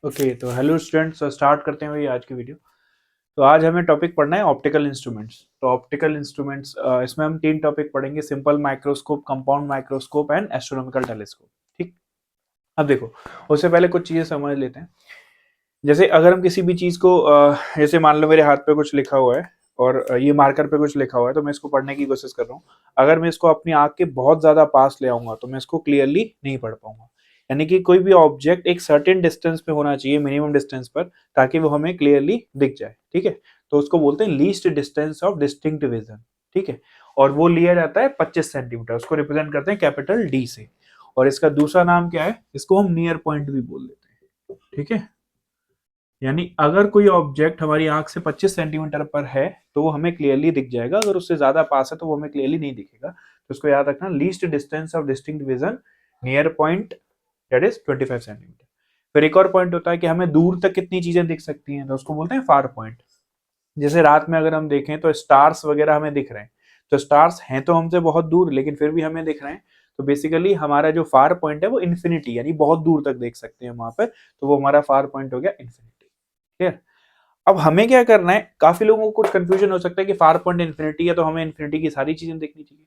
Okay तो hello students, start करते हैं भाई आज की वीडियो। तो आज हमें टॉपिक पढ़ना है ऑप्टिकल इंस्ट्रूमेंट्स। तो ऑप्टिकल इंस्ट्रूमेंट्स इसमें हम 3 टॉपिक पढ़ेंगे, simple microscope, compound microscope and astronomical telescope. ठीक। अब देखो, उससे पहले कुछ चीजें समझ लेते हैं। जैसे अगर हम किसी भी चीज को जैसे मान लो मेरे हाथ पे कुछ लिखा हुआ है और ये मार्कर पे कुछ लिखा हुआ है, तो मैं इसको पढ़ने की कोशिश कर रहा हूँ। अगर मैं इसको अपनी आंख के बहुत ज्यादा पास ले आऊंगा तो मैं इसको क्लियरली नहीं पढ़ पाऊंगा। यानी कि कोई भी ऑब्जेक्ट एक सर्टेन डिस्टेंस पे होना चाहिए, मिनिमम डिस्टेंस पर, ताकि वो हमें क्लियरली दिख जाए। ठीक है। तो उसको बोलते हैं least distance of distinct vision. ठीक है। और वो लिया जाता है 25 सेंटीमीटर, उसको रिप्रेजेंट करते हैं कैपिटल डी से। और इसका दूसरा नाम क्या है, इसको हम नियर पॉइंट भी बोल देते हैं। ठीक है। यानी अगर कोई ऑब्जेक्ट हमारी आंख से 25 सेंटीमीटर पर है तो वो हमें क्लियरली दिख जाएगा, अगर उससे ज्यादा पास है तो वो हमें क्लियरली नहीं दिखेगा। तो उसको याद रखना, least distance of distinct vision near point, that is 25 centimetre. फिर एक और पॉइंट होता है कि हमें दूर तक कितनी चीजें दिख सकती हैं, तो उसको बोलते हैं फार पॉइंट। जैसे रात में अगर हम देखें तो स्टार्स वगैरह हमें दिख रहे हैं, तो स्टार्स हैं तो हमसे बहुत दूर लेकिन फिर भी हमें दिख रहे हैं। तो बेसिकली हमारा जो फार पॉइंट है वो इन्फिनिटी, यानी बहुत दूर तक देख सकते हैं वहां पर, तो वो हमारा फार पॉइंट हो गया इन्फिनिटी। क्लियर। अब हमें क्या करना है, काफी लोगों को कुछ कंफ्यूजन हो सकता है कि फार पॉइंट इन्फिनिटी है तो हमें इन्फिनिटी की सारी चीजें देखनी चाहिए।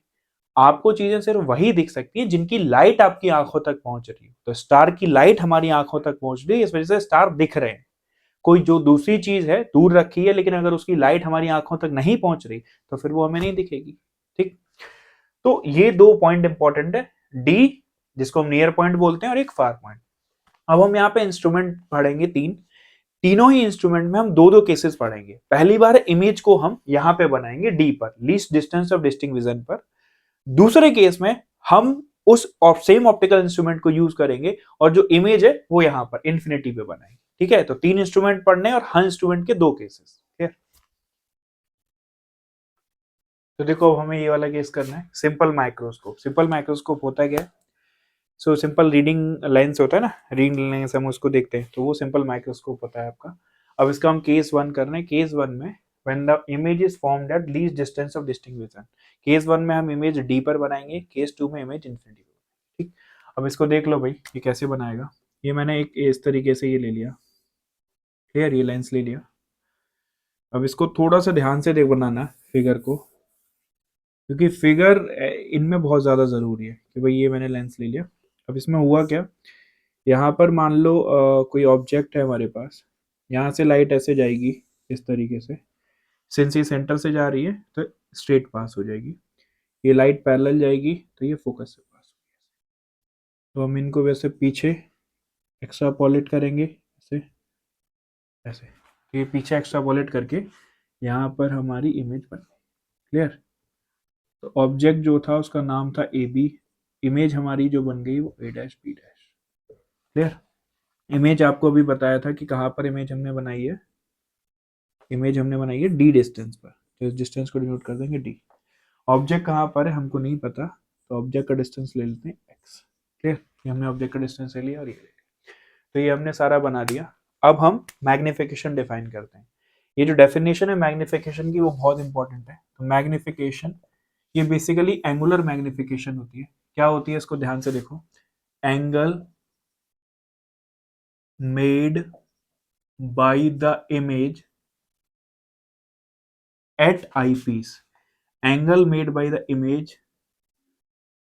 आपको चीजें सिर्फ वही दिख सकती हैं जिनकी लाइट आपकी आंखों तक पहुंच रही है। तो स्टार की लाइट हमारी आंखों तक पहुंच रही है, इस वजह से स्टार दिख रहे हैं। कोई जो दूसरी चीज है दूर रखी है लेकिन अगर उसकी लाइट हमारी आंखों तक नहीं पहुंच रही तो फिर वो हमें नहीं दिखेगी। ठीक। तो ये दो पॉइंट इंपॉर्टेंट है, डी जिसको हम नियर पॉइंट बोलते हैं और एक फार पॉइंट। अब हम यहाँ पे इंस्ट्रूमेंट पढ़ेंगे तीन। तीनों ही इंस्ट्रूमेंट में हम दो दो केसेस पढ़ेंगे। पहली बार इमेज को हम यहाँ पे बनाएंगे डी पर, least distance of distinct vision पर। दूसरे केस में हम उस सेम ऑप्टिकल इंस्ट्रूमेंट को यूज करेंगे और जो इमेज है वो यहाँ पर इन्फिनिटी पे बनाएंगे। ठीक है। तो तीन इंस्ट्रूमेंट पढ़ने और हर इंस्ट्रूमेंट के दो केसेस। ठीक है। तो देखो, अब हमें ये वाला केस करना है, सिंपल माइक्रोस्कोप। सिंपल माइक्रोस्कोप होता है क्या? सो सिंपल रीडिंग लेंस होता है ना, रीडिंग लेंस हम उसको देखते हैं, तो वो सिंपल माइक्रोस्कोप होता है आपका। अब इसका हम केस वन कर रहे हैं। केस वन में when the image is formed at least distance of distinct vision, case one में हम इमेज डी पर बनाएंगे, केस टू में इमेज इन्फिनिटी पर। ठीक। अब इसको देख लो भाई, ये कैसे बनाएगा। ये मैंने एक इस तरीके से ये ले लिया, क्लियर, ये लेंस ले लिया। अब इसको थोड़ा सा ध्यान से देख बनाना फिगर को, क्योंकि फिगर इनमें बहुत ज़्यादा ज़रूरी है कि भाई ये मैंने लेंस ले लिया। अब इसमें हुआ क्या, यहाँ पर मान लो कोई ऑब्जेक्ट है हमारे पास, यहाँ से लाइट ऐसे जाएगी इस तरीके से, सिंस ये सेंटर से जा रही है तो स्ट्रेट पास हो जाएगी। ये लाइट पैरेलल जाएगी तो ये फोकस से पास होगी। तो हम इनको वैसे पीछे एक्स्ट्रापोलेट करेंगे, ऐसे ऐसे, तो ये पीछे एक्स्ट्रापोलेट करके यहाँ पर हमारी इमेज बन गई। क्लियर। तो ऑब्जेक्ट जो था उसका नाम था ए बी, इमेज हमारी जो बन गई वो A dash B dash. Clear. Image आपको अभी बताया था कि कहाँ पर इमेज हमने बनाई है, इमेज हमने बनाई है डी डिस्टेंस पर, तो इस डिस्टेंस को डिनोट कर देंगे डी। ऑब्जेक्ट कहाँ पर है हमको नहीं पता, तो ऑब्जेक्ट का डिस्टेंस ले लेते हैं एक्स। क्लियर। ये हमने ऑब्जेक्ट का डिस्टेंस ले लिया और ये ले लिया, तो ये हमने सारा बना दिया। अब हम मैग्निफिकेशन डिफाइन करते हैं। ये जो डेफिनेशन है मैग्निफिकेशन की वो बहुत इंपॉर्टेंट है। तो मैग्निफिकेशन ये बेसिकली एंगुलर मैग्निफिकेशन होती है। क्या होती है इसको ध्यान से देखो, angle made by the image at eyepiece, angle made by the image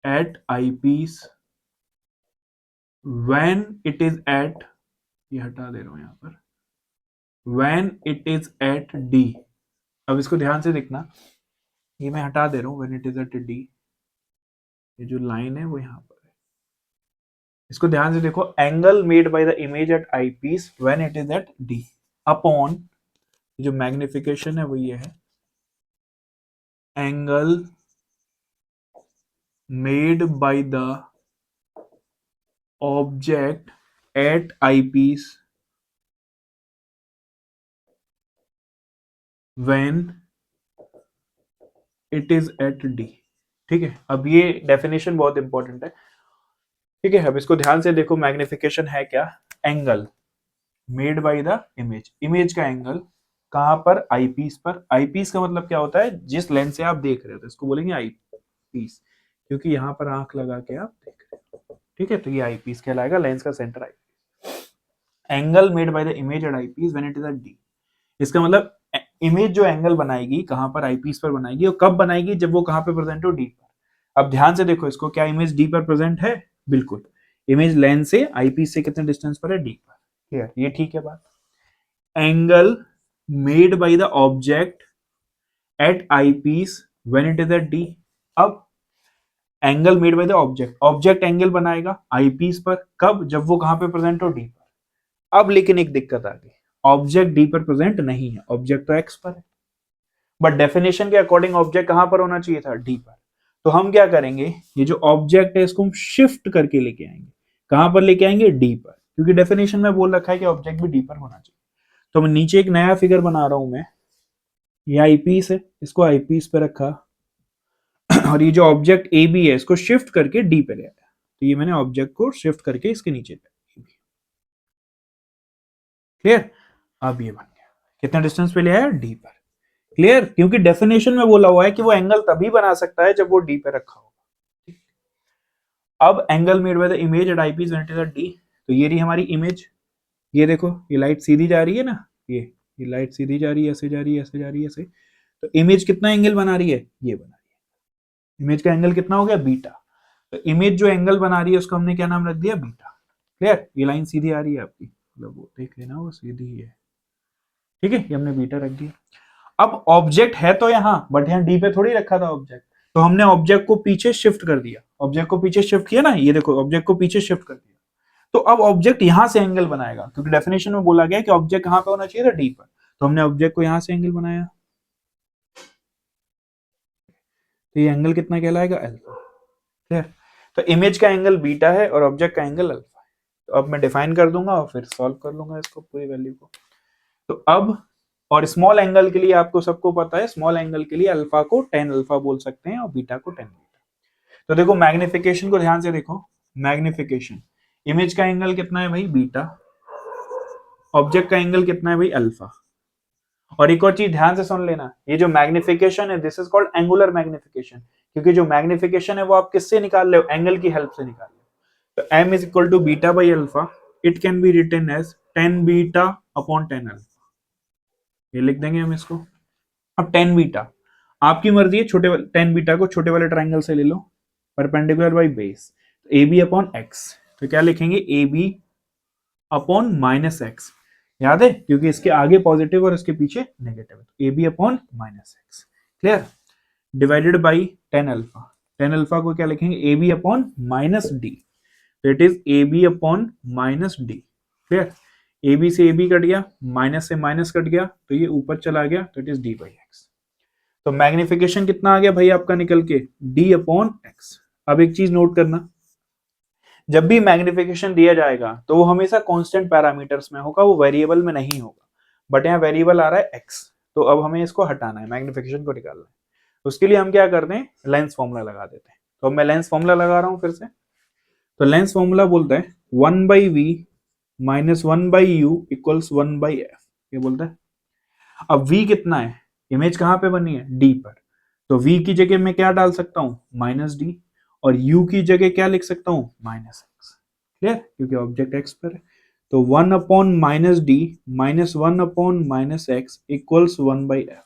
at eyepiece when it is at, ये हटा दे रहा हूं यहां पर, when it is at D। अब इसको ध्यान से देखना, ये मैं हटा दे रहा हूं when it is at D, ये जो लाइन है वो यहां पर है। इसको ध्यान से देखो, angle made by the image at eyepiece when it is at D upon, जो मैग्निफिकेशन है वो ये है, angle made by the object at eyepiece when it is at D। ठीक है। अब ये डेफिनेशन बहुत इंपॉर्टेंट है। ठीक है। अब इसको ध्यान से देखो, मैग्निफिकेशन है क्या, angle made by the image, image का एंगल कहां पर, आई पीस पर। आई पीस का मतलब क्या होता है, जिस लेंस से आप देख रहे हो, तो इसको बोलेंगे आई पीस, क्योंकि यहां पर आंख लगा के आप देख रहे हो। ठीक है। तो ये आई पीस कहलाएगा, लेंस का centre I. Angle made by the image at eyepiece when it is at D. इसका मतलब इमेज जो एंगल बनाएगी कहां पर, आईपीस पर बनाएगी, और कब बनाएगी, जब वो कहां पे प्रेजेंट हो, डी पर। अब ध्यान से देखो इसको, क्या इमेज डी पर प्रेजेंट है? बिल्कुल। इमेज लेंस से आईपीस से कितने डिस्टेंस पर है? डी पर। क्लियर, ये ठीक है बात। Angle made by the object at eyepiece when it is at D. अब angle made by the object, object angle बनाएगा आईपीस पर, कब? जब वो कहां पे प्रेजेंट हो, डी पर। अब लेकिन एक दिक्कत आ गई, ऑब्जेक्ट डी पर प्रेजेंट नहीं है, ऑब्जेक्ट तो एक्स पर है, बट डेफिनेशन के अकॉर्डिंग ऑब्जेक्ट कहां पर होना चाहिए था? डी पर। तो हम क्या करेंगे, ये जो ऑब्जेक्ट है इसको हम शिफ्ट करके लेके आएंगे। कहां पर लेके आएंगे? डी पर, क्योंकि डेफिनेशन में बोल रखा है कि ऑब्जेक्ट भी डी पर होना चाहिए। तो मैं नीचे एक नया फिगर बना रहा हूं मैं, ये आईपीस है, इसको आईपीस पे रखा, और ये जो ऑब्जेक्ट ए बी है इसको शिफ्ट करके डी पे ले आया। तो ये मैंने ऑब्जेक्ट को शिफ्ट करके इसके नीचे पे। क्लियर? अब ये बन गया, कितना डिस्टेंस पे ले आया? डी पर। क्लियर? क्योंकि डेफिनेशन में बोला हुआ है कि वो एंगल तभी बना सकता है जब वो डी पे रखा होगा। अब angle made by the image at eyepiece when it is at D. तो ये रही हमारी इमेज, ये देखो, ये लाइट सीधी जा रही है ना, ये लाइट सीधी जा रही है, ऐसे जा रही है, ऐसे जा रही है, ऐसे। तो इमेज कितना एंगल बना रही है? ये बना रही है। इमेज का एंगल कितना हो गया? बीटा। तो इमेज जो एंगल बना रही है उसको हमने क्या नाम रख दिया? बीटा। क्लियर? ये लाइन सीधी आ रही है आपकी, मतलब वो देख लेना, वो सीधी है। ठीक है, ये हमने बीटा रख दिया। अब ऑब्जेक्ट है तो यहां, बट यहां डी पे थोड़ी रखा था ऑब्जेक्ट, तो हमने ऑब्जेक्ट को पीछे शिफ्ट कर दिया। ऑब्जेक्ट को पीछे शिफ्ट किया ना, ये देखो, ऑब्जेक्ट को पीछे शिफ्ट कर दिया। तो अब ऑब्जेक्ट यहां से एंगल बनाएगा, क्योंकि डेफिनेशन में बोला गया कि ऑब्जेक्ट कहां पे होना चाहिए था? डी पर। तो हमने ऑब्जेक्ट को यहां से एंगल बनाया, तो ये एंगल कितना कहलाएगा? अल्फा। क्लियर? तो इमेज का एंगल बीटा है और ऑब्जेक्ट का एंगल अल्फा है। तो अब मैं डिफाइन कर दूंगा और फिर सॉल्व कर लूंगा इसको, पूरी वैल्यू को। तो अब, और स्मॉल एंगल के लिए आपको सबको पता है, स्मॉल एंगल के लिए अल्फा को 10 अल्फा बोल सकते हैं और बीटा को 10 बीटा। तो देखो मैग्निफिकेशन को ध्यान से देखो, मैग्निफिकेशन, इमेज का एंगल कितना है भाई? बीटा। ऑब्जेक्ट का एंगल कितना है भाई? अल्फा। और एक और चीज ध्यान से सुन लेना, ये जो मैग्निफिकेशन है this is called angular magnification, क्योंकि जो मैग्निफिकेशन है वो आप किससे निकाल रहे हो? एंगल की हेल्प से निकाल रहे हो। तो m is equal to beta by alpha, it can be written as 10 beta upon 10 alpha. ये लिख देंगे हम इसको। अब 10 बीटा आपकी मर्जी है, छोटे 10 बीटा को छोटे वाले ट्राइंगल से ले लो, perpendicular by base, A B upon X. तो क्या लिखेंगे? A B upon minus X. याद है, क्योंकि इसके आगे पॉजिटिव और इसके पीछे नेगेटिव है। A B upon minus X. Clear? Divided by 10 alpha. 10 alpha को क्या लिखेंगे? A B upon minus D. तो it is A B upon minus D. Clear? A B से ए बी कट गया, माइनस से माइनस कट गया, तो ये ऊपर चला गया, तो it is D by X. तो मैग्निफिकेशन कितना आ गया भाई आपका निकल के? D upon X. अब एक चीज नोट करना, जब भी मैग्निफिकेशन दिया जाएगा तो वो हमेशा कांस्टेंट पैरामीटर्स में होगा, वो वेरिएबल में नहीं होगा। बट यहाँ वेरिएबल आ रहा है एक्स, तो अब हमें इसको हटाना है, मैग्निफिकेशन को निकालना है। उसके लिए हम क्या करते हैं? लेंस फॉर्मूला लगा देते हैं। तो अब मैं लेंस फॉर्मूला लगा रहा हूं फिर से। तो लेंस फॉर्मूला बोलता है 1 by V minus 1 by you equals 1 by F. ये बोलता है। अब v कितना है? इमेज कहां पे बनी है? d पर। तो v की जगह मैं क्या डाल सकता हूं? Minus D. और u की जगह क्या लिख सकता हूं? Minus X. क्लियर? क्योंकि ऑब्जेक्ट x पर है। तो 1 upon minus D minus 1 upon minus x equals 1 by F.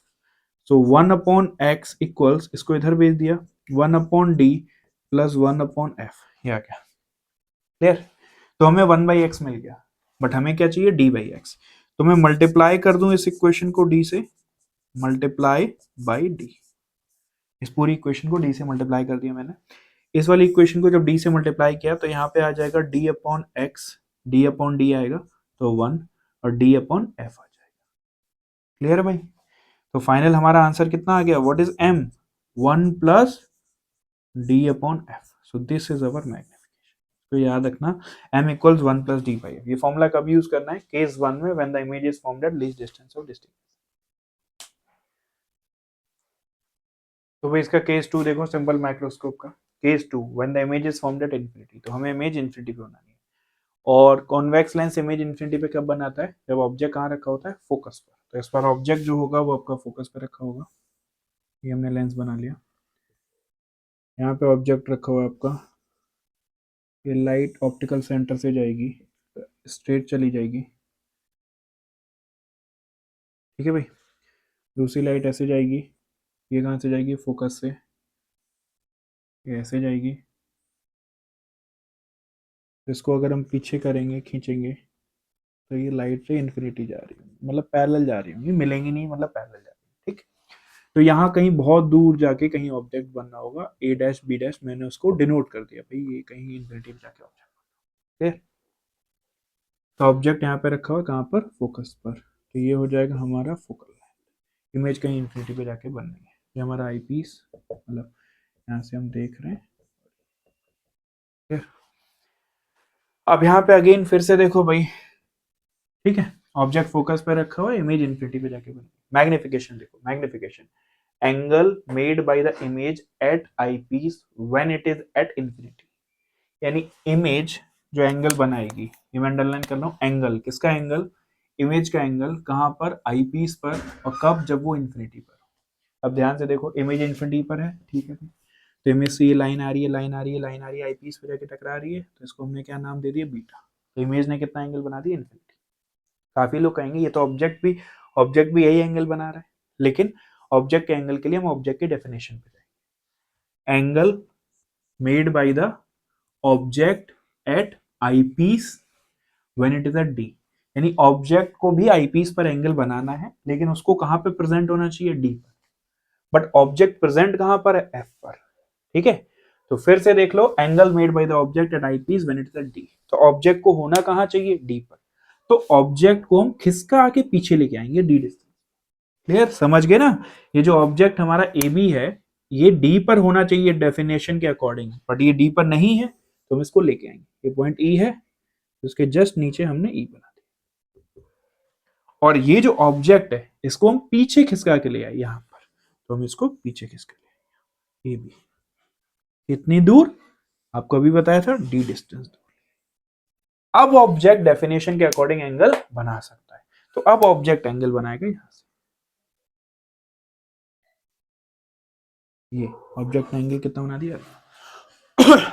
So 1 upon x equals, इसको इधर भेज दिया, 1 upon D plus 1 upon F. ये आ गया। क्लियर? तो हमें 1 बाई एक्स मिल गया, बट हमें क्या चाहिए? D by X. तो मैं मल्टीप्लाई कर दूं इस इक्वेशन को डी से, मल्टीप्लाई बाई डी। इस पूरी इक्वेशन को डी से मल्टीप्लाई कर दिया मैंने। इस वाली इक्वेशन को जब डी से मल्टीप्लाई किया तो यहाँ पे आ जाएगा D upon x, D upon D आएगा तो 1, और डी अपॉन एफ आ जाएगा। क्लियर है भाई? तो फाइनल हमारा आंसर कितना आ गया? What is m? 1 plus D upon F. So this is our magnification. तो याद रखना, m equals 1 plus D by F. ये फॉर्मूला कब यूज करना है? केस 1 में, when the image is formed at least distance of distance. तो भाई इसका केस 2 देखो, सिंपल माइक्रोस्कोप का case 2, when the image is formed at infinity. तो हमें इमेज इन्फिनिटी पे बनानी है। और कॉन्वेक्स लेंस इमेज इन्फिनिटी पे कब बनाता है? जब ऑब्जेक्ट कहाँ रखा होता है? फोकस पर। तो इस बार ऑब्जेक्ट जो होगा वो आपका फोकस पर रखा होगा। ये हमने लेंस बना लिया, यहाँ पे ऑब्जेक्ट रखा हुआ है आपका, ये लाइट ऑप्टिकल सेंटर से जाएगी, स्ट्रेट चली जाएगी, ठीक है भाई। दूसरी लाइट ऐसे जाएगी, ये कहाँ से जाएगी, फोकस से, ये ऐसे जाएगी। इसको अगर हम पीछे करेंगे, खींचेंगे, तो ये लाइट से इन्फिनिटी जा रही है, मतलब पैरेलल जा रही होंगी, मिलेंगी नहीं, मतलब पैरेलल जा रही है, ठीक। तो यहाँ कहीं बहुत दूर जाके कहीं ऑब्जेक्ट बनना होगा, ए डैश बी डैश, मैंने उसको डिनोट कर दिया भाई, ये कहीं इन्फिनिटी में जाके ऑब्जेक्ट, ठीक है। तो ऑब्जेक्ट यहाँ पे रखा हुआ कहाँ पर, फोकस पर, तो ये हो जाएगा हमारा फोकल लाइन। इमेज कहीं इन्फिनिटी पे जाके बन रही है, ये हमारा आई पीस, मतलब यहाँ से हम देख रहे हैं, ठीक है। अब यहाँ पे अगेन फिर से देखो भाई, ठीक है, ऑब्जेक्ट फोकस पे रखा हुआ है, इमेज इन्फिनिटी पे जाके बन। मैग्निफिकेशन देखो, magnification, angle made by the image at eyepiece when it is at infinity, यानी इमेज जो एंगल बनाएगी, ये मैं अंडरलाइन कर रहा हूँ, एंगल किसका एंगल, इमेज का एंगल कहाँ पर, आई पीस पर, और कब, जब वो इन्फिनिटी पर। अब ध्यान से देखो, इमेज इन्फिनिटी पर है, ठीक है, तो इमेज से ये लाइन आ रही है, लाइन आ रही है, लाइन आ रही है, आई पीस पे जाके टकरा रही है, तो इसको हमने क्या नाम दे दिया, बीटा। तो इमेज ने कितना एंगल बना दिया, इन्फिनिटी। काफी लोग कहेंगे ये तो ऑब्जेक्ट भी यही एंगल बना रहा है, लेकिन ऑब्जेक्ट के एंगल के लिए हम ऑब्जेक्ट की डेफिनेशन पे जाएंगे। Angle made by the object at eyepiece when it is at D, यानी ऑब्जेक्ट को भी आई पीस पर एंगल बनाना है, लेकिन उसको कहां पे प्रेजेंट होना चाहिए, डी पर, बट ऑब्जेक्ट प्रेजेंट कहां पर है, एफ पर, ठीक है। तो फिर से देख लो, angle made by the object at eyepiece when it is at D, तो ऑब्जेक्ट को होना कहां चाहिए, डी पर, तो ऑब्जेक्ट को हम खिसका के पीछे लेके आएंगे डी डिस्टेंस। क्लियर, समझ गए ना। ये जो ऑब्जेक्ट हमारा ए बी है, ये डी पर होना चाहिए डेफिनेशन के अकॉर्डिंग, बट ये डी पर नहीं है, तो हम इसको लेके आएंगे। ये पॉइंट ई है, उसके जस्ट नीचे हमने ई बना दिया, और ये जो ऑब्जेक्ट है इसको हम पीछे खिसका के ले आए यहां पर, तो हम इसको पीछे खिसका ले आए, ए बी कितनी दूर, आपको अभी बताया था, डी डिस्टेंस दूर। अब ऑब्जेक्ट डेफिनेशन के अकॉर्डिंग एंगल बना सकता है, तो अब ऑब्जेक्ट एंगल बनाएगा यहां से, ये ऑब्जेक्ट एंगल कितना बना दिया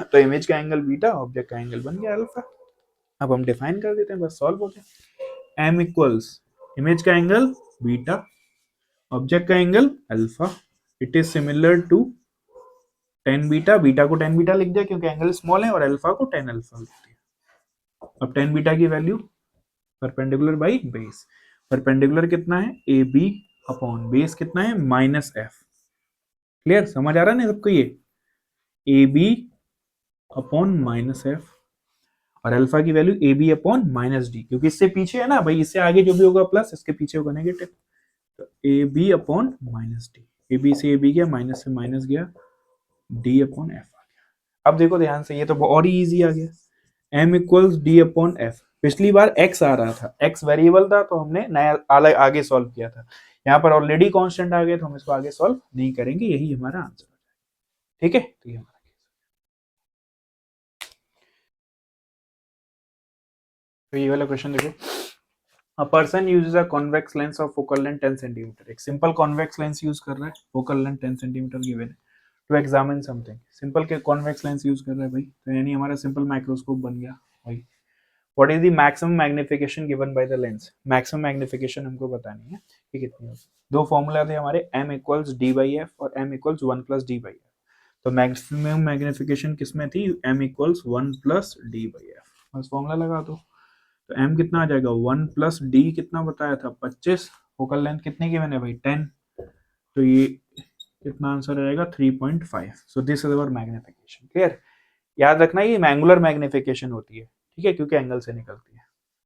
तो इमेज का एंगल बीटा, ऑब्जेक्ट का एंगल बन गया अल्फा। अब हम डिफाइन कर देते हैं, बस सॉल्व हो गया। एम इक्वल्स इमेज का एंगल बीटा, ऑब्जेक्ट का angle alpha, it is similar to tan beta, beta को टेन बीटा लिख दिया क्योंकि एंगल स्मॉल है, और अल्फा को टेन अल्फा लिख दिया। अब टेन बीटा की value perpendicular by base, perpendicular कितना है, ए बी अपॉन बेस कितना है, माइनस एफ। क्लियर, समझ आ रहा है ना सबको, ये A B upon minus F, और अल्फा की value A B upon minus D, क्योंकि इससे पीछे है ना भाई, इससे आगे जो भी होगा प्लस, इसके पीछे होगा नेगेटिव, तो A B upon minus D, A B से ए बी गया, माइनस से माइनस गया, डी अपॉन एफ आ गया। अब देखो ध्यान से, ये तो और ही ईजी आ गया, M equals D upon F. पिछली बार एक्स आ रहा था, एक्स वेरिएबल था, तो हमने नया अलग आगे सॉल्व किया था, यहाँ पर ऑलरेडी कांस्टेंट आ गया, तो हम इसको आगे सॉल्व नहीं करेंगे, यही हमारा आंसर, ठीक है। तो ये हमारा, तो ये वाला क्वेश्चन देखो, A person uses a convex lens of focal length 10 cm, एक सिंपल कॉन्वेक्स लेंस यूज कर रहा है, फोकल लेंथ 10 सेंटीमीटर गिवन है, टू एग्जामिन समथिंग। सिंपल के कॉन्वेक्स लेंस यूज कर रहा है भाई, तो यानी हमारा सिंपल माइक्रोस्कोप बन गया भाई। What is the maximum magnification given by the lens, maximum magnification हमको बतानी है कि कितनी होगी। दो फॉर्मूला थे हमारे, m equals D by F और m equals 1 plus D by F. तो मैक्सिमम मैग्निफिकेशन किसमें थी, m equals 1 plus D by F, बस फॉर्मूला लगा दो। तो m कितना आ जाएगा, 1 प्लस डी कितना बताया था, 25, फोकल लेंथ कितने की मैंने भाई 10, तो ये कितना आंसर आएगा 3.5। सो this is our magnification. Clear, याद रखना ये एंगुलर मैग्निफिकेशन होती है, ठीक है, क्योंकि एंगल से निकलती है।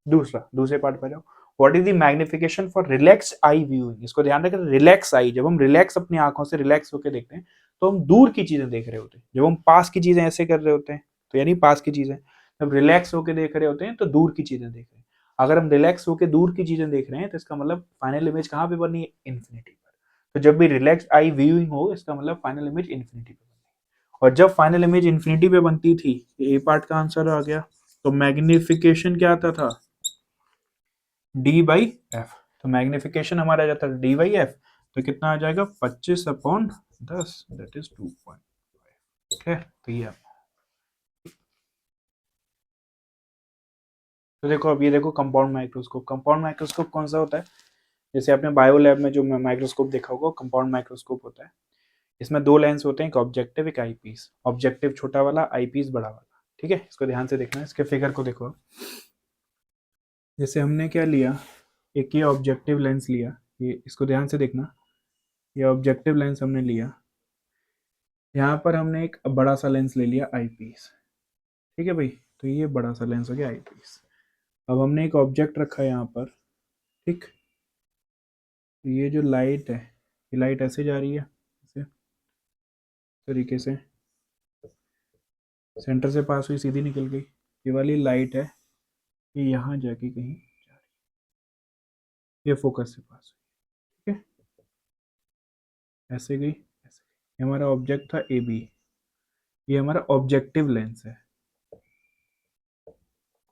दूसरे पार्ट पर जाओ, what is the magnification for relax I viewing. इसको ध्यान रखें, रिलैक्स आई, जब हम रिलैक्स अपनी आंखों से रिलैक्स होकर देखते हैं तो हम दूर की चीजें देख रहे होते हैं, जब हम पास की चीजें ऐसे कर रहे होते हैं तो यानी पास की चीजें, जब रिलैक्स होकर देख रहे होते हैं तो दूर की चीजें देख रहे हैं। अगर हम रिलैक्स होकर दूर की चीजें देख रहे हैं तो इसका मतलब फाइनल इमेज कहाँ पे बनी है, इन्फिनिटी पर। तो जब भी रिलैक्स आई व्यूइंग हो, इसका मतलब फाइनल इमेज इन्फिनिटी पे बनी, और जब फाइनल इमेज इन्फिनिटी पे बनती थी, ए पार्ट का आंसर आ गया, तो मैग्निफिकेशन क्या आता था, डी बाई एफ। तो मैग्निफिकेशन हमारा जाता है डी बाई एफ, तो कितना आ जाएगा 25/10, दैट इज 2.5। ठीक है, तो ये तो देखो अब ये देखो कंपाउंड माइक्रोस्कोप। कंपाउंड माइक्रोस्कोप कौन सा होता है? जैसे आपने बायो लैब में जो माइक्रोस्कोप देखा होगा कंपाउंड माइक्रोस्कोप होता है। इसमें दो लेंस होते हैं, एक ऑब्जेक्टिव एक आईपीस। ऑब्जेक्टिव छोटा वाला, आईपीस बड़ा वाला। ठीक है, इसको ध्यान से देखना है। इसके फिगर को देखो। जैसे हमने क्या लिया, एक ये ऑब्जेक्टिव लेंस लिया, ये इसको ध्यान से देखना। ये ऑब्जेक्टिव लेंस हमने लिया, यहाँ पर हमने एक बड़ा सा लेंस ले लिया आई-पीस। ठीक है भाई, तो ये बड़ा सा लेंस हो गया आई-पीस। अब हमने एक ऑब्जेक्ट रखा है यहाँ पर। ठीक, तो ये जो लाइट है, ये लाइट ऐसे जा रही है, ऐसे तरीके से सेंटर से पास हुई, सीधी निकल गई। ये वाली लाइट है, ये यहाँ जाके कहीं जा रही है, ये फोकस से पास हुई। ठीक है, ऐसे गई ऐसे गई। ये हमारा ऑब्जेक्ट था ए बी, ये हमारा ऑब्जेक्टिव लेंस है।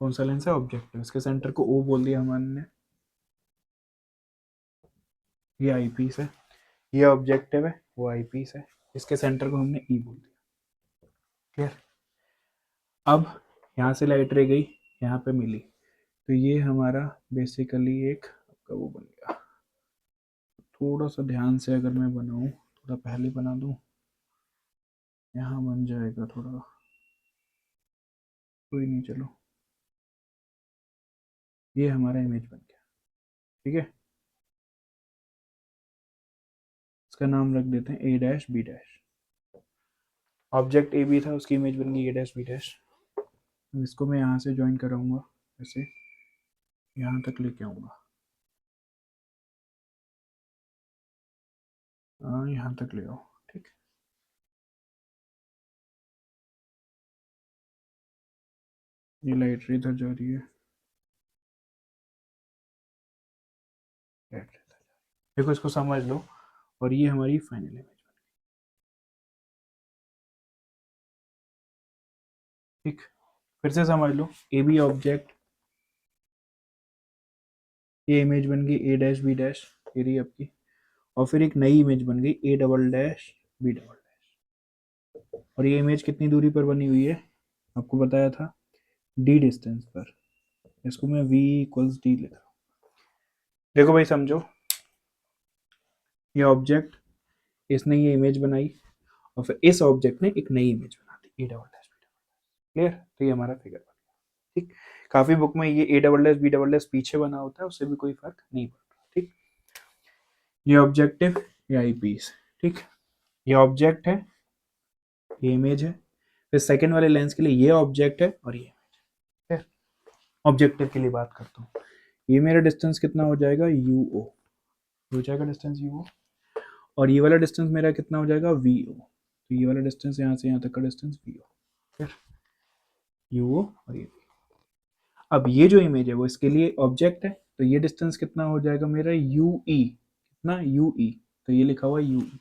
कौन सा लेंस है? ऑब्जेक्टिव। इसके सेंटर को ओ बोल दिया हमने, ये आई पीस है। ये ऑब्जेक्टिव है, वो आई पीस है। इसके सेंटर को हमने ई बोल दिया। क्लियर? अब यहाँ से लाइट रह गई, यहाँ पे मिली, तो ये हमारा बेसिकली एक आपका वो बन गया। थोड़ा सा ध्यान से अगर मैं बनाऊं, थोड़ा पहले बना दूं, यहाँ बन जाएगा थोड़ा, कोई नहीं, चलो ये हमारा इमेज बन गया। ठीक है, इसका नाम रख देते हैं A dash B dash. Object A B था, उसकी इमेज बन गई ए डैश बी डैश। इसको मैं यहाँ से ज्वाइन कराऊंगा, ऐसे यहाँ तक लेके आऊंगा, हाँ यहाँ तक ले आओ। ठीक, ये लाइट इधर जा रही है, देखो इसको समझ लो। और ये हमारी फाइनल इमेज। ठीक, फिर से समझ लो, ए बी ऑब्जेक्ट, ये इमेज बन गई ए डैश बी डैश, ये रही आपकी। और फिर एक नई इमेज बन गई A double dash B double dash. और ये इमेज कितनी दूरी पर बनी हुई है? आपको बताया था डी डिस्टेंस पर। इसको मैं v इक्वल्स डी लिख रहा हूँ। देखो भाई समझो, ये ऑब्जेक्ट, इसने ये इमेज बनाई, और फिर इस ऑब्जेक्ट ने एक नई इमेज बना दी A double dash B double. Clear? तो ये हमारा फिगर बन गया। ठीक, काफी बुक में ये A double dash B double dash पीछे बना होता है, उससे भी कोई फर्क नहीं पड़ता। ठीक, ये ऑब्जेक्टिव, ये आई पीस। ठीक, ये ऑब्जेक्ट है, ये इमेज है। फिर सेकेंड वाले लेंस के लिए ये ऑब्जेक्ट है और ये इमेज है। ऑब्जेक्टिव के लिए बात करता हूँ, ये मेरा डिस्टेंस कितना हो जाएगा? यू ओ हो जाएगा डिस्टेंस यू ओ। और ये वाला डिस्टेंस मेरा कितना हो जाएगा? V O. तो ये वाला डिस्टेंस यहाँ से यहाँ तक का डिस्टेंस वी ओ। फिर यू ओ और ये। अब ये जो इमेज है वो इसके लिए ऑब्जेक्ट है, तो ये डिस्टेंस कितना हो जाएगा मेरा? U E. कितना? U E. तो ये लिखा हुआ है यू ई।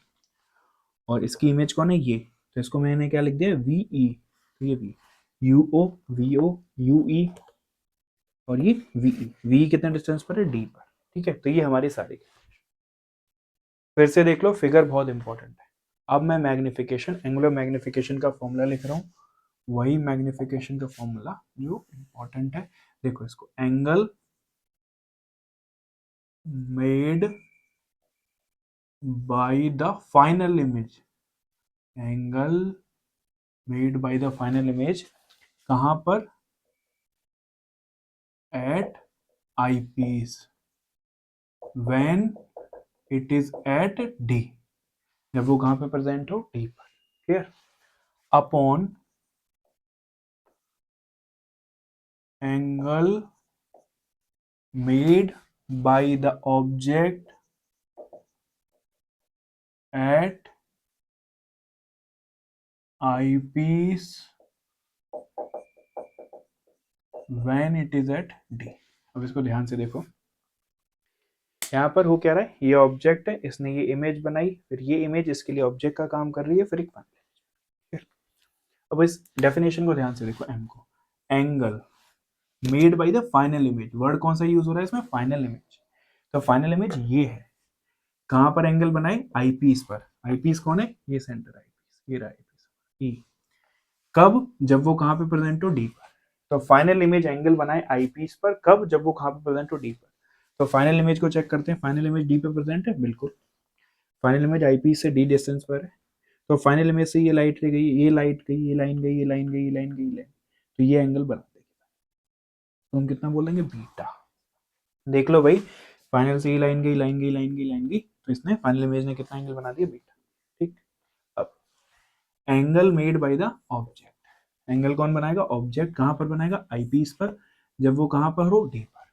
और इसकी इमेज कौन है? ये। तो इसको मैंने क्या लिख दिया? V E. तो ये V, U O, we O, U E और ये वी ई। वी कितने डिस्टेंस पर है? डी पर। ठीक है, तो ये हमारी सारी। फिर से देख लो, फिगर बहुत इंपॉर्टेंट है। अब मैं मैग्निफिकेशन, एंगुलर मैग्निफिकेशन का फॉर्मूला लिख रहा हूँ, वही मैग्निफिकेशन का फॉर्मूला जो इंपॉर्टेंट है। देखो इसको, angle made by the final image, angle made by the final image कहां पर? At eyepiece when it is at D, जब वो कहां पे प्रेजेंट हो? डी पर। Clear? Upon angle made by the object at eyepiece when it is at D। अब इसको ध्यान से देखो, यहाँ पर हो क्या रहा है? ये ऑब्जेक्ट है, इसने ये इमेज बनाई, फिर ये इमेज इसके लिए ऑब्जेक्ट का काम कर रही है, फिर एक फाइनल। अब इस डेफिनेशन को ध्यान से देखो, एम को, angle made by the final image, word कौन सा यूज हो रहा है इसमें? Final image. तो फाइनल इमेज ये है, कहां पर एंगल बनाए? आई पीस पर। आई पीस कौन है? ये सेंटर आई पीस, ये रहा आई पीस। ई कब? जब वो कहां पे प्रेजेंट हो? डी पर। तो फाइनल इमेज एंगल बनाए आई पीस पर, कब? जब वो कहाँ पे प्रेजेंट हो? डी पर। तो फाइनल इमेज को चेक करते हैं, फाइनल इमेज डी पे प्रेजेंट है, बिल्कुल। फाइनल इमेज आई पीस से डी डिस्टेंस पर है, तो फाइनल इमेज से ये लाइट गई, ये लाइट गई, ये लाइन गई, ये लाइन गई, ये लाइन गई, ये लाइन, तो ये एंगल बना देगी। तो हम कितना बोलेंगे? बीटा। देख लो भाई, फाइनल से ये लाइन गई, लाइन गई, लाइन गई, लाइन गई, तो इसने फाइनल इमेज ने कितना एंगल बना दिया? बीटा। ठीक। अब angle made by the object, angle कौन बनाएगा? ऑब्जेक्ट। कहां पर बनाएगा? आई पीस पर, जब वो कहां पर हो? डी पर।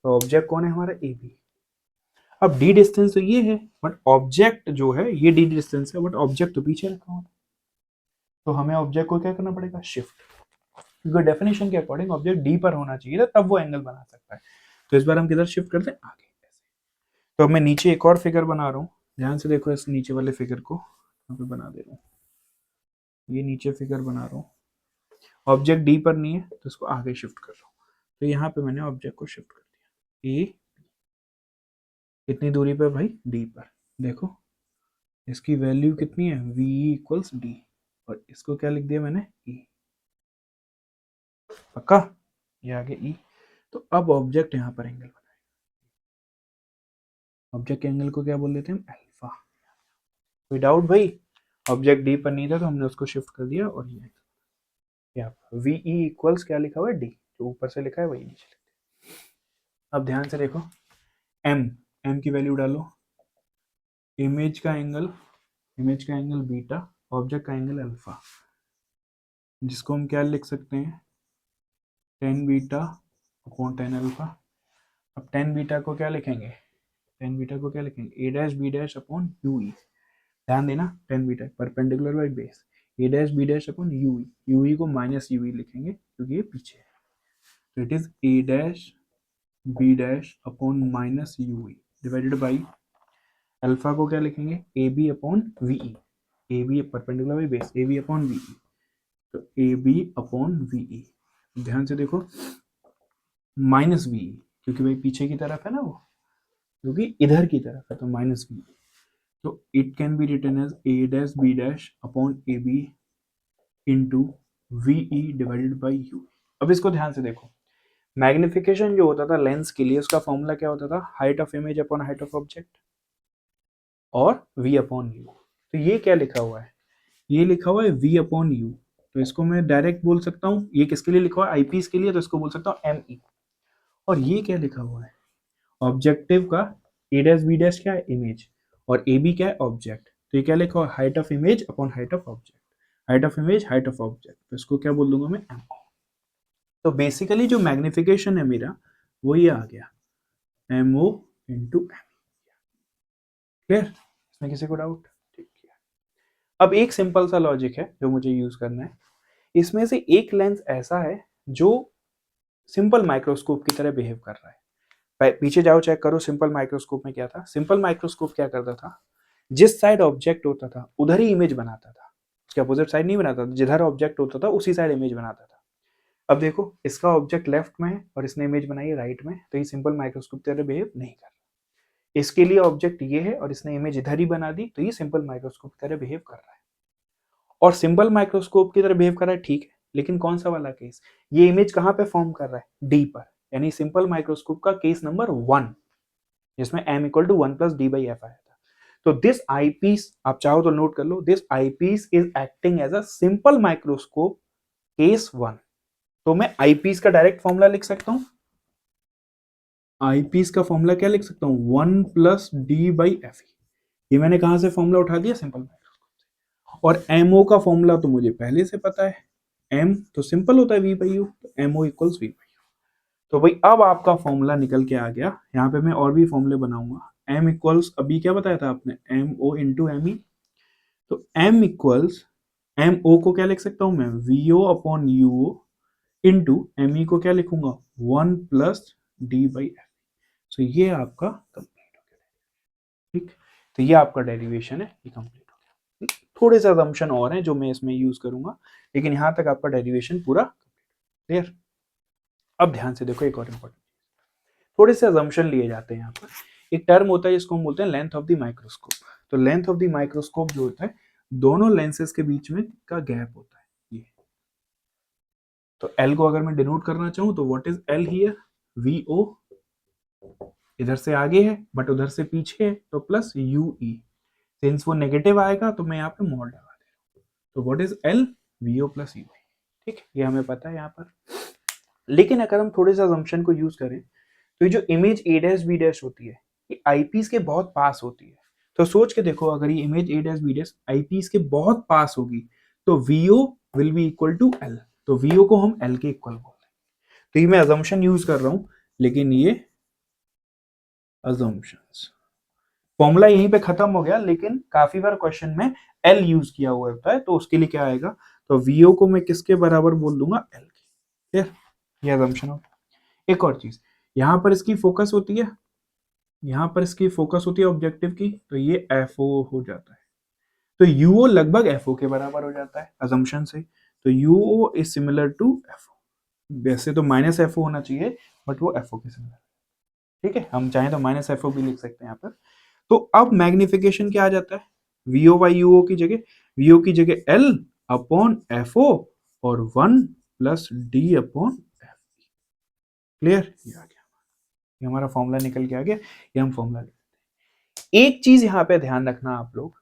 तो ऑब्जेक्ट कौन है हमारा? A B. अब डी डिस्टेंस तो ये है, बट ऑब्जेक्ट जो है ये डी डिस्टेंस है, बट ऑब्जेक्ट तो पीछे रखा हुआ है, तो हमें ऑब्जेक्ट को क्या करना पड़ेगा? शिफ्ट। क्योंकि डेफिनेशन के अकॉर्डिंग ऑब्जेक्ट डी पर होना चाहिए था, तब वो एंगल बना सकता है। तो इस बार हम किधर शिफ्ट करते हैं? आगे। तो अब मैं नीचे एक और फिगर बना रहा हूँ, ध्यान से देखो, इस नीचे वाले फिगर को यहाँ पे बना दे रहा हूँ। ये नीचे फिगर बना रहा हूँ, ऑब्जेक्ट डी पर नहीं है तो इसको आगे शिफ्ट कर रहा हूँ। तो यहाँ पे मैंने ऑब्जेक्ट को शिफ्ट कर दिया, ए कितनी दूरी पर भाई? डी पर। देखो इसकी वैल्यू कितनी है? v इक्वल्स डी, और इसको क्या लिख दिया मैंने? e। पक्का? ये आगे e। तो अब ऑब्जेक्ट यहाँ पर एंगल बनाएगा, ऑब्जेक्ट के एंगल को क्या बोल देते हैं हम? अल्फा। कोई डाउट भाई? ऑब्जेक्ट डी पर नहीं था तो हमने उसको शिफ्ट कर दिया, और ये यहाँ पर वी ई इक्वल्स क्या लिखा हुआ है? डी। जो ऊपर से लिखा है वही नीचे लिखा है। अब ध्यान से देखो, एम, एम की वैल्यू डालो, इमेज का एंगल बीटा, ऑब्जेक्ट का एंगल अल्फा, जिसको हम क्या लिख सकते हैं? Tan beta upon tan alpha. अब टेन बीटा को क्या लिखेंगे? टेन बीटा को क्या लिखेंगे? A dash B dash upon U E. ध्यान देना, tan beta perpendicular by base, A dash B dash upon U E, you E को माइनस यू ई लिखेंगे क्योंकि ये पीछे है। तो it is A dash B dash upon minus U E divided by alpha को क्या लिखेंगे? A B upon V E, A B perpendicular by base, A B upon V E, तो A B upon V E. ध्यान से देखो, minus we, क्योंकि भाई पीछे की तरफ है ना वो, क्योंकि इधर की तरफ है, तो माइनस वी। तो it can be written as A dash B dash upon A B into V E divided by U. अब इसको ध्यान से देखो, मैग्निफिकेशन जो होता था लेंस के लिए, उसका फॉर्मूला क्या होता था? Height of image upon height of object, और v अपॉन यू। तो ये क्या लिखा हुआ है? ये लिखा हुआ है v अपॉन यू। तो इसको मैं डायरेक्ट बोल सकता हूँ, ये किसके लिए लिखा हुआ है? आईपीस के लिए, तो इसको बोल सकता हूँ एम ई। और ये क्या लिखा हुआ है? ऑब्जेक्टिव का ए डैश बी डैश क्या है? इमेज, और ए बी क्या है? ऑब्जेक्ट। तो ये क्या लिखा हुआ है? Height of image upon height of object, height of image, height of object, तो इसको क्या बोल दूंगा मैं? एम। तो बेसिकली जो मैग्निफिकेशन है मेरा, वो ये आ गया, M O into M. Clear? इसमें किसी को डाउट? ठीक है। अब एक सिंपल सा लॉजिक है जो मुझे यूज करना है। इसमें से एक लेंस ऐसा है जो सिंपल माइक्रोस्कोप की तरह बिहेव कर रहा है। पीछे जाओ, चेक करो सिंपल माइक्रोस्कोप में क्या था। सिंपल माइक्रोस्कोप क्या करता था? जिस साइड ऑब्जेक्ट होता था उधर ही इमेज बनाता था, उसके अपोजिट साइड नहीं बनाता था। जिधर ऑब्जेक्ट होता था उसी साइड इमेज बनाता था। अब देखो, इसका ऑब्जेक्ट लेफ्ट में है और इसने इमेज बनाई है राइट में, तो ये सिंपल माइक्रोस्कोप की तरह बिहेव नहीं कर रहा। इसके लिए ऑब्जेक्ट ये है और इसने इमेज इधर ही बना दी, तो ये सिंपल माइक्रोस्कोप की तरह बिहेव कर रहा है। और सिंपल माइक्रोस्कोप की तरह बिहेव कर रहा है, ठीक है, लेकिन कौन सा वाला केस? ये इमेज कहां पे फॉर्म कर रहा है? डी पर, यानी सिंपल माइक्रोस्कोप का केस नंबर 1, जिसमें m equal to 1 plus D by F आया था। तो दिस आईपीस, आप चाहो तो नोट कर लो, this eyepiece is acting as a simple microscope case 1। तो मैं आईपीस का डायरेक्ट फॉर्मूला लिख सकता हूं। आईपीस का फॉर्मूला क्या लिख सकता हूं? 1 प्लस डी बाई एफ। ये मैंने कहां से फॉर्मूला उठा दिया? सिंपल माइक्रोस्कोप से। और एमओ का फॉर्मूला तो मुझे पहले से पता है, एम तो सिंपल होता है वी बाई यू, तो M O equals V by U. तो भाई अब आपका फॉर्मूला निकल के आ गया। यहाँ पे मैं और भी फॉर्मूले बनाऊंगा। एम इक्वल्स, अभी क्या बताया था आपने? M O into M E. तो एम इक्वल्स, एम ओ को क्या लिख सकता हूं मैं? वी ओ upon U O into M E को क्या लिखूंगा? 1 प्लस डी बाई एफ। तो ये आपका कंप्लीट हो गया। ठीक, तो ये आपका डेरिवेशन है, ये कंप्लीट हो गया। थोड़े से असम्पशन और हैं जो मैं इसमें यूज करूंगा, लेकिन यहां तक आपका डेरिवेशन पूरा क्लियर। अब ध्यान से देखो, एक और इंपॉर्टेंट, थोड़े से असम्पशन लिए जाते हैं यहाँ पर। एक टर्म होता है जिसको हम बोलते हैं लेंथ ऑफ द माइक्रोस्कोप। तो लेंथ ऑफ द माइक्रोस्कोप जो होता है, दोनों लेंसेज के बीच में का गैप होता है, ये तो एल को अगर मैं डिनोट करना चाहूँ तो what is L here, V O, इधर से आगे है बट उधर से पीछे है तो प्लस यू ई, सिंस वो नेगेटिव आएगा तो मैं यहाँ पे मॉड लगा दे रहा हूँ, तो what is L, V O plus U, ठीक है, ये हमें पता है यहाँ पर। लेकिन अगर हम थोड़े सा असम्पशन को यूज करें तो ये जो image A dash B dash होती है ये आईपीस के बहुत पास होती है, तो सोच के देखो अगर ये image A dash B dash eyepiece के बहुत पास होगी तो V O will be equal to L, तो वीओ को हम एल के इक्वल बोल रहे हैं। तो ये मैं असम्पशन यूज कर रहा हूं, लेकिन ये असम्पशंस, फॉर्मूला यहीं पे खत्म हो गया, लेकिन काफी बार क्वेश्चन में एल यूज किया हुआ होता है, तो उसके लिए क्या आएगा, तो वीओ को मैं किसके बराबर बोल दूंगा, एल के, ठीक, ये असम्पशन हो। एक और चीज, यहाँ पर इसकी फोकस होती है, यहाँ पर इसकी फोकस होती है ऑब्जेक्टिव की, तो ये एफ ओ हो जाता है, तो यूओ लगभग एफ ओ के बराबर हो जाता है असम्पशन से, तो U O is similar to F O, वैसे तो माइनस एफ ओ होना चाहिए बट वो एफ ओ के सिमिलर, ठीक है, हम चाहें तो माइनस एफ ओ भी लिख सकते हैं यहाँ पर। तो अब मैग्निफिकेशन क्या आ जाता है, वीओ बाई यूओ की जगह, वीओ की जगह एल अपॉन एफ ओ और 1 plus D upon F, clear, ये आ गया, ये हमारा फॉर्मूला निकल के आ गया, ये हम फॉर्मूला लिख, एक चीज यहाँ पे ध्यान रखना आप लोग,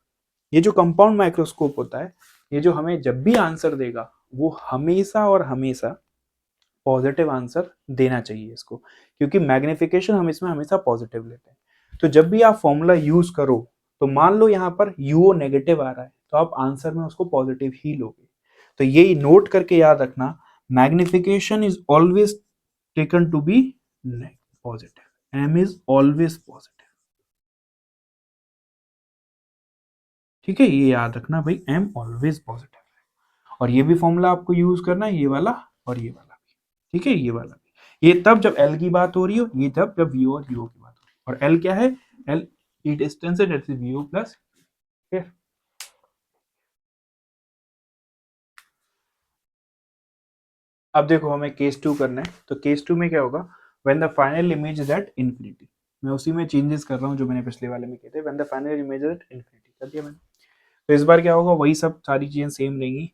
ये जो कंपाउंड माइक्रोस्कोप होता है, ये जो हमें जब भी आंसर देगा वो हमेशा और हमेशा पॉजिटिव आंसर देना चाहिए इसको, क्योंकि मैग्निफिकेशन हम इसमें हमेशा पॉजिटिव लेते हैं। तो जब भी आप फॉर्मूला यूज करो तो मान लो यहाँ पर यूओ नेगेटिव आ रहा है तो आप आंसर में उसको पॉजिटिव ही लोगे, तो ये नोट करके याद रखना, magnification is always taken to be positive, M is always positive, ठीक है, ये याद रखना भाई, एम ऑलवेज पॉजिटिव है। और ये भी फॉर्मूला आपको यूज करना है, ये वाला और ये वाला भी, ठीक है, ये वाला भी, ये तब जब एल की बात हो रही हो, ये तब जब वीओ और यूओ की बात हो रही हो, और एल क्या है, एल ई डिस्टेंस है, दैट इज वीओ प्लस, अब देखो हमें केस 2 करना है, तो केस 2 में क्या होगा, when the final image is at infinity, मैं उसी में चेंजेस कर रहा हूँ जो मैंने पिछले वाले में किए थे, when the final image is at infinity कर दिया मैंने। तो इस बार क्या होगा, वही सब सारी चीजें सेम रहेंगी,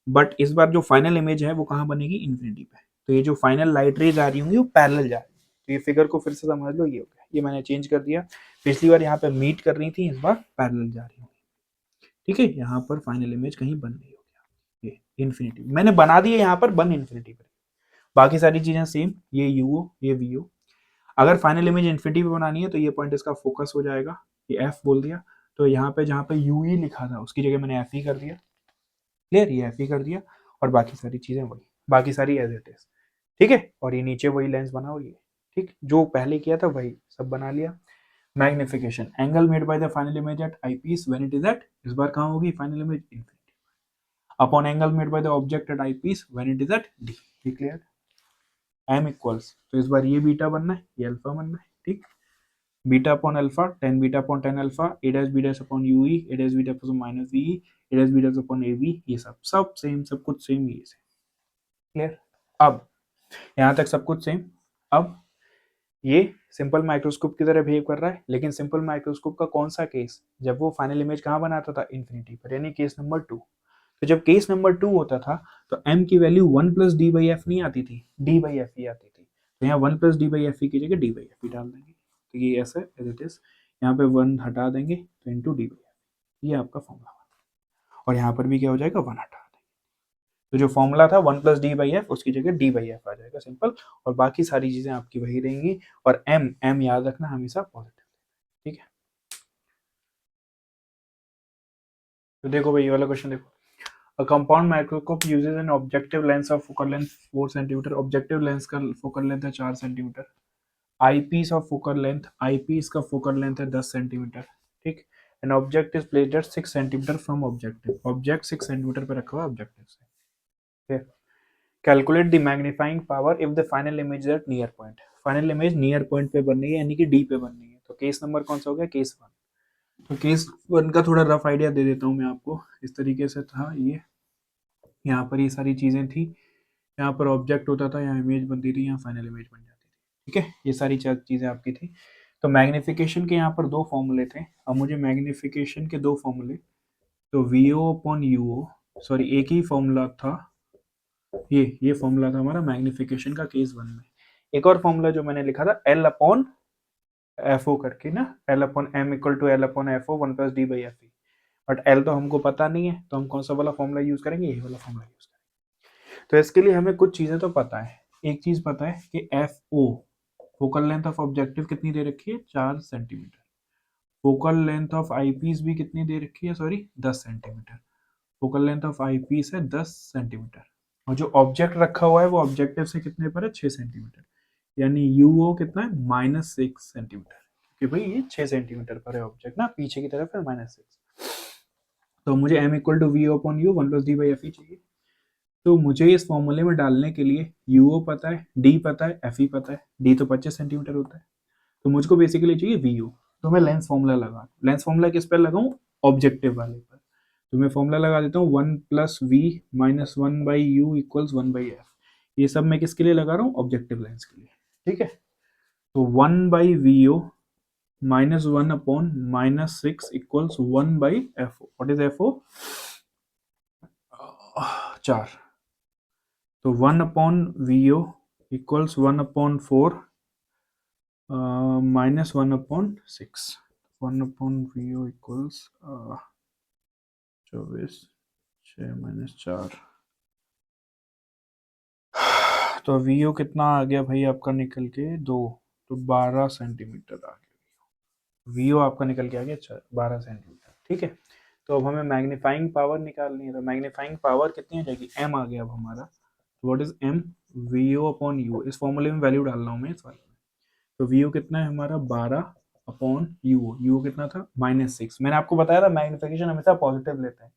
बट इस बार जो फाइनल इमेज है वो कहाँ बनेगी, इन्फिनिटी पे, तो ये जो फाइनल लाइट रेज आ रही होंगी वो पैरेलल जा रही है, तो ये फिगर को फिर से समझ लो, ये हो गया, ये मैंने चेंज कर दिया, पिछली बार यहाँ पे मीट कर रही थी, इस बार पैरेलल जा रही होंगी, ठीक है, यहाँ पर फाइनल इमेज कहीं बन रही होगी, ये इन्फिनिटी मैंने बना दी है यहाँ पर, बन इन्फिनिटी पर, बाकी सारी चीजें सेम, ये यूओ ये वीओ, अगर फाइनल इमेज इन्फिनिटी पे बनानी है तो ये पॉइंट इसका फोकस हो जाएगा, ये एफ बोल दिया, तो यहाँ पे जहाँ पे यू ई लिखा था उसकी जगह मैंने एफ ई कर दिया, क्लियर, ये एफ ई कर दिया, और बाकी सारी चीजें वही, बाकी सारी एज इट इज, ठीक है, और ये नीचे वही लेंस बना हुई है, ठीक, जो पहले किया था वही सब बना लिया। Magnification, angle made by the final image at eyepiece when it is at, इस बार कहाँ होगी final image, infinity, upon angle made by the object at eyepiece when it is at D, clear, M equals, तो इस बार ये beta बनना है, ये अल्फा बनना है, ठीक, beta upon alpha, tan beta upon tan alpha, A dash B dash upon U E, A dash B dash upon minus V E, A dash B dash upon A B, ये सब सब same, सब कुछ same, ये same, clear. अब यहाँ तक सब कुछ सेम, अब ये सिंपल माइक्रोस्कोप की तरह बिहेव कर रहा है, लेकिन सिंपल माइक्रोस्कोप का कौन सा केस, जब वो फाइनल इमेज कहाँ बनाता था, इन्फिनिटी पर, यानी केस नंबर 2, तो जब केस नंबर 2 होता था तो m की value 1 plus D by F नहीं आती थी, डी बाई एफ ही आती थी, तो यहाँ 1 प्लस डी बाई एफ की जगह डी बाई एफ डाल देंगे, तो ये ऐसा एज इट इज, यहाँ पे 1 हटा देंगे तो इंटू डी बाई एफ, ये आपका फॉर्मूला, और यहाँ पर भी क्या हो जाएगा, 1 हटा देंगे, तो जो फॉर्मूला था 1 प्लस डी बाई एफ उसकी जगह डी बाई एफ आ जाएगा सिंपल, और बाकी सारी चीजें आपकी वही रहेंगी, और m याद रखना हमेशा पॉजिटिव, ठीक है। तो देखो भाई ये वाला क्वेश्चन देखो, A compound microscope uses an objective lens of focal length 4 cm, objective lens का फोकल लेंथ है 4 centimetre, eyepiece of focal length, eyepiece का फोकल लेंथ है 10 सेंटीमीटर, ठीक, and object is placed at 6 centimetre from objective, object 6 centimetre पे रखा हुआ है objective से, calculate the magnifying power if the final image eight near point, final image near point पे बननी है, यानी कि डी पे बननी है, तो केस नंबर कौन सा हो गया, केस 1, तो केस 1 का थोड़ा रफ आइडिया दे देता हूँ मैं आपको, इस तरीके से था ये, यहाँ पर ये सारी चीजें थी, यहाँ पर ऑब्जेक्ट होता था, यहाँ इमेज बनती थी, यहाँ फाइनल इमेज बन जाती थी, ठीक है, ये सारी चीजें आपकी थी। तो मैग्निफिकेशन के यहाँ पर दो फॉर्मूले थे, अब मुझे मैग्निफिकेशन के दो फॉर्मूले, तो वी ओ अपॉन यू ओ, सॉरी एक ही फॉर्मूला था, ये फॉर्मूला था हमारा मैग्निफिकेशन का केस 1 में। एक और फॉर्मूला जो मैंने लिखा था एल अपॉन एफ ओ करके ना, L upon M equal to L upon F O 1 plus D by F E, but L तो हमको पता नहीं है, तो हम कौन सा वाला फॉर्मूला यूज करेंगे, ये वाला फॉर्मूला यूज करेंगे। तो इसके लिए हमें कुछ चीजें तो पता है। एक चीज पता है कि F O focal length of objective कितनी दे रखी है, 4 centimetre. Focal length of eyepiece भी कितनी दे रखी है, sorry 10 centimetre. Focal length of eyepiece है 10 सेंटीमीटर, और जो ऑब्जेक्ट रखा हुआ है वो ऑब्जेक्टिव से कितने पर है, 6 सेंटीमीटर। यानी यूओ कितना है, -6 सेंटीमीटर, क्योंकि भाई ये 6 सेंटीमीटर पर है ऑब्जेक्ट ना, पीछे की तरफ है -6। तो मुझे m equal to v upon u 1 plus D by F e चाहिए। तो मुझे इस फॉर्मूले में डालने के लिए यूओ पता है, डी पता है, एफ ई पता है। डी तो 25 सेंटीमीटर होता है, तो मुझको बेसिकली चाहिए वी यू। तो मैं लेंस फॉर्मूला लगा, लेंस फॉर्मूला किस पर लगाऊं, ऑब्जेक्टिव वाले पर। तो मैं फॉर्मूला लगा देता हूँ 1 plus v minus 1 by you equals 1 by F. ये सब मैं किसके लिए लगा रहा हूँ, ऑब्जेक्टिव लेंस के लिए। ठीक है, तो 1 by v o -1 upon -6 equals 1 by f o. What is f o, 4। तो 1 upon v o equals 1 upon 4 -1 upon 6। 1 upon v o equals 24, 6 minus 4। तो वी ओ कितना आ गया भाई आपका निकल के 2, तो 12 सेंटीमीटर आ गया। वी ओ आपका निकल के आ गया 12 सेंटीमीटर। ठीक है, तो अब हमें मैग्नीफाइंग पावर निकालनी है। तो मैग्नीफाइंग पावर कितनी हो जाएगी, एम आ गया अब हमारा। What is m, v O upon u. इस फॉर्मूले में वैल्यू डाल रहा हूँ मैं इस वाले में। तो वी ओ कितना है हमारा 12 अपॉन यू। यू कितना था, -6। मैंने आपको बताया था मैग्निफिकेशन हमेशा पॉजिटिव लेते हैं,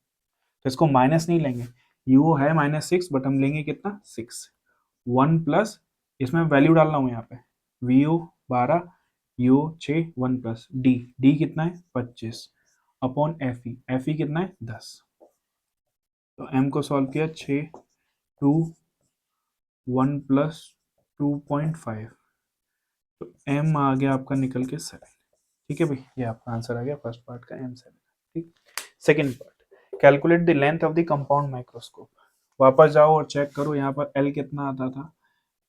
तो इसको माइनस नहीं लेंगे। यू है -6, बट हम लेंगे कितना, 6। 1 प्लस, इसमें वैल्यू डाल रहा हूँ यहाँ पे, v o 12, u 6, 1 plus D, D कितना है 25 अपॉन एफ ई कितना है 10। तो एम को सॉल्व किया 6, 2, 1 प्लस 2.5, तो एम आ गया आपका निकल के 7। ठीक है भाई, ये आपका आंसर आ गया फर्स्ट पार्ट का, एम 7। ठीक, second part, calculate the length of the compound microscope. वापस जाओ और चेक करो यहाँ पर एल कितना आता था,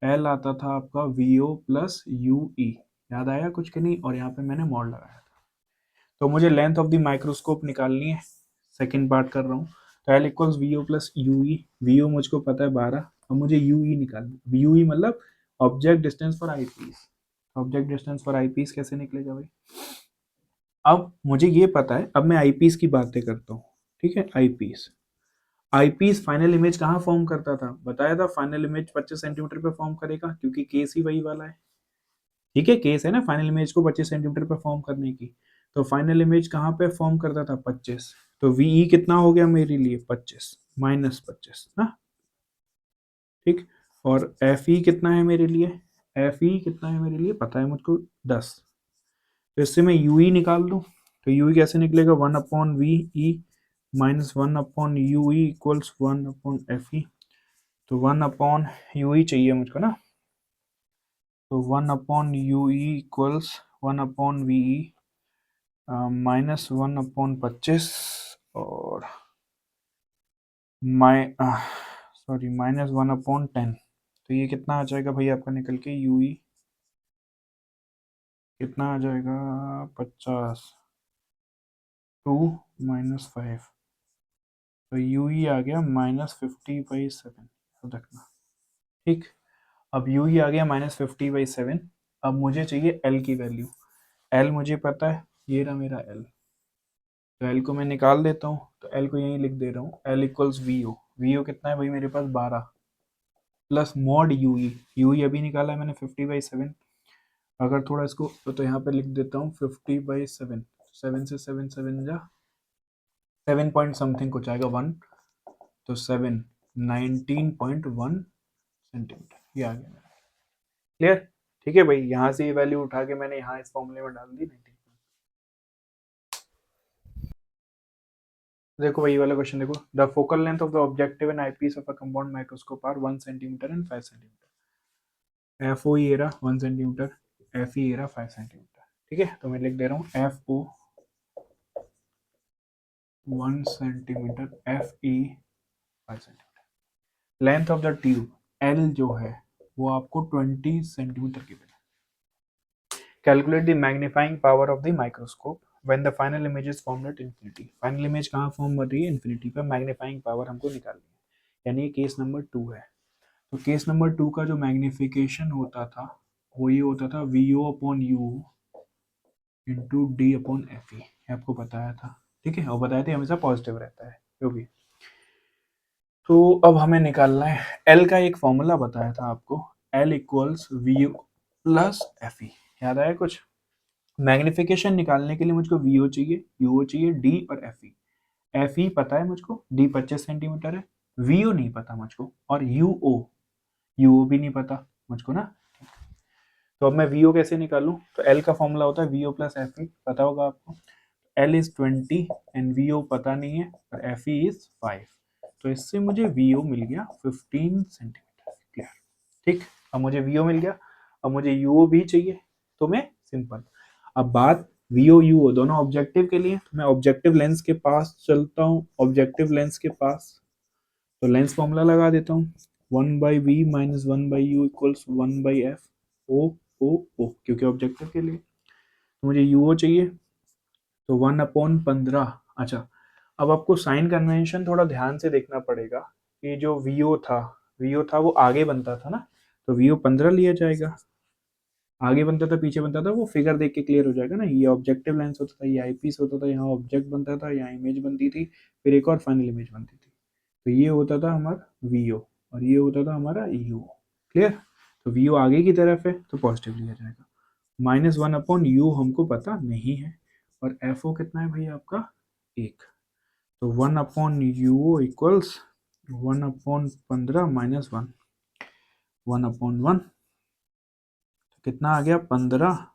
एल आता था आपका वी ओ प्लस यू ई। याद आया कुछ कि नहीं, और यहाँ पे मैंने मॉड लगाया था। तो मुझे लेंथ ऑफ द माइक्रोस्कोप निकालनी है, सेकंड पार्ट कर रहा हूँ। तो एल इक्वल्स वी ओ plus u e. V o मुझको पता है 12, और मुझे यू ई निकालना। यू ई मतलब object distance for eyepiece. Object distance for eyepiece कैसे निकलेगा भाई, अब मुझे ये पता है। अब मैं आई पीस की बातें करता हूँ। ठीक है, आई पीस, आईपीस फाइनल इमेज कहाँ फॉर्म करता था, बताया था फाइनल इमेज 25 सेंटीमीटर पे फॉर्म करेगा, क्योंकि केस ही वही वाला है। ठीक है, केस है ना फाइनल इमेज को 25 सेंटीमीटर पे फॉर्म करने की। तो फाइनल इमेज कहाँ पे फॉर्म करता था, 25। तो वीई कितना हो गया मेरे लिए, 25 -25 ना। ठीक, और एफ ई कितना है मेरे लिए, एफ ई कितना है मेरे लिए पता है मुझको 10। तो इससे मैं यू ई निकाल दूं। तो यू ई कैसे निकलेगा, 1 अपॉन वी ई -1 upon U E equals 1 upon F E. तो 1 अपॉन यू ई चाहिए मुझको ना, तो 1 upon U E equals 1 upon V ई -1 अपॉन 25, और सॉरी -1 अपॉन 10। तो ये कितना आ जाएगा भाई आपका निकल के, यू ई कितना आ जाएगा, 50, 2 -5। तो यू ई आ गया -50/7, याद रखना। ठीक, अब यू ही आ गया -50/7। अब मुझे चाहिए एल की वैल्यू। एल मुझे पता है, ये रहा मेरा एल। तो एल को मैं निकाल देता हूँ, तो एल को यहीं लिख दे रहा हूँ, L equals v o. We o कितना है भाई मेरे पास 12 plus mod u E. You e अभी निकाला है मैंने 50/7। अगर थोड़ा इसको तो यहाँ पे लिख देता हूँ 50/7। 7 से 7 7 जा 7 पॉइंट समथिंग कुछ आएगा 1, तो 7 19.1 सेंटीमीटर, ये आ गया। क्लियर, ठीक है भाई, यहाँ से ये वैल्यू उठा के मैंने यहाँ इस फॉर्मूले में डाल दी 19। देखो भाई, ये वाला क्वेश्चन देखो, the focal length of the objective and eyepiece of a compound microscope are 1 centimetre and 5 centimetre. F o ये रहा 1 सेंटीमीटर, एफ ई ये रहा 5 सेंटीमीटर। ठीक है, तो मैं लिख दे रहा हूँ f O 1 centimetre, f e 5 centimetre. Length of the tube L जो है वो आपको 20 सेंटीमीटर की मिला। Calculate the magnifying power of the microscope when the final image is formed at infinity. Final image कहाँ फॉर्म हो रही है? इंफिनिटी पे। मैग्नीफाइंग पावर हमको निकालनी है, यानी केस नंबर 2 है। तो केस नंबर 2 का जो मैग्निफिकेशन होता था वो ये होता था VO upon you into D upon F E, आपको बताया था, ठीक है, और बताया था हमेशा पॉजिटिव रहता है जो भी। तो अब हमें निकालना है एल का एक फॉर्मूला बताया था आपको, L equals we plus F E, याद आया कुछ? मैग्निफिकेशन निकालने के लिए मुझको वीओ चाहिए, यूओ चाहिए, डी और एफ ई पता है मुझको, डी 25 सेंटीमीटर है, वीओ नहीं पता मुझको, और यूओ भी नहीं पता मुझको ना। तो अब मैं वीओ कैसे निकालूं? तो एल का फॉर्मूला होता है वीओ प्लस एफ ई, पता होगा आपको। एल इज 20 एंड वीओ पता नहीं है और एफ ई इज 5, तो इससे मुझे वीओ मिल गया 15 सेंटीमीटर। क्लियर? ठीक, अब मुझे वीओ मिल गया, अब मुझे यूओ भी चाहिए, तो मैं सिंपल, अब बात वीओ यूओ दोनों ऑब्जेक्टिव के लिए, तो मैं ऑब्जेक्टिव लेंस के पास चलता हूँ, ऑब्जेक्टिव लेंस के पास, तो लेंस फॉर्मूला लगा देता हूँ, 1/v minus 1/u equals 1/f ओ ओ ओ, क्योंकि ऑब्जेक्टिव के लिए। तो मुझे यूओ चाहिए, तो 1/15। अच्छा, अब आपको साइन कन्वेंशन थोड़ा ध्यान से देखना पड़ेगा कि जो वीओ था वो आगे बनता था ना, तो वीओ 15 लिया जाएगा, आगे बनता था पीछे बनता था, वो फिगर देख के क्लियर हो जाएगा ना। ये ऑब्जेक्टिव लेंस होता था, ये आईपीस होता था, यहाँ ऑब्जेक्ट बनता था, यहाँ इमेज बनती थी, फिर एक और फाइनल इमेज बनती थी। तो ये होता था हमारा वीओ और ये होता था हमारा यू। क्लियर? तो वीओ आगे की तरफ है तो पॉजिटिव लिया जाएगा। -1/u हमको पता नहीं है, और एफओ कितना है भाई आपका? 1, तो 1/u इक्वल्स 1/15 माइनस 1, 1/1, कितना आ गया? 15,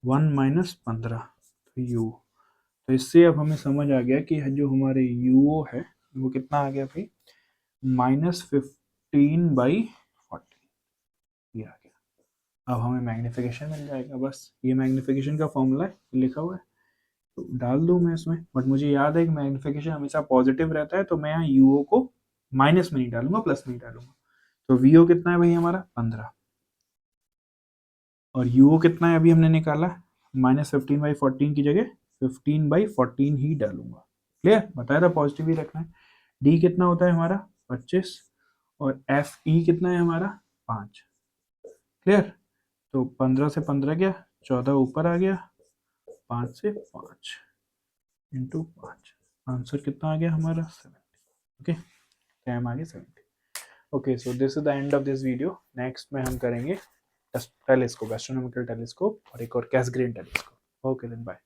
1 माइनस 15, तो यू। तो इससे अब हमें समझ आ गया कि जो हमारे यूओ है वो कितना आ गया भाई? -15/40, ये आ गया। अब हमें मैग्निफिकेशन मिल जाएगा, बस ये मैग्निफिकेशन का फॉर्मूला है, लिखा हुआ है, तो डाल दूं मैं इसमें। बट मुझे याद है कि मैग्निफिकेशन हमेशा पॉजिटिव रहता है, तो मैं यहाँ यूओ को माइनस में नहीं डालूंगा, प्लस में ही डालूंगा। तो वीओ कितना है भाई हमारा? 15, और यूओ कितना है अभी हमने निकाला? -15/14 की जगह 15/14 ही डालूंगा। क्लियर? बताया था पॉजिटिव ही रखना है। डी कितना होता है हमारा? 25, और एफ ई कितना है हमारा? 5। क्लियर? तो 15 से 15 गया, 14 ऊपर आ गया, 5 से 5 इंटू 5, आंसर कितना आ गया हमारा? 70। ओके, टाइम आ गया 70। Okay, so this is the end of this video. Next में हम करेंगे टेलीस्कोप, एस्ट्रोनॉमिकल टेलीस्कोप, और एक और Cassegrain telescope. Okay then, bye.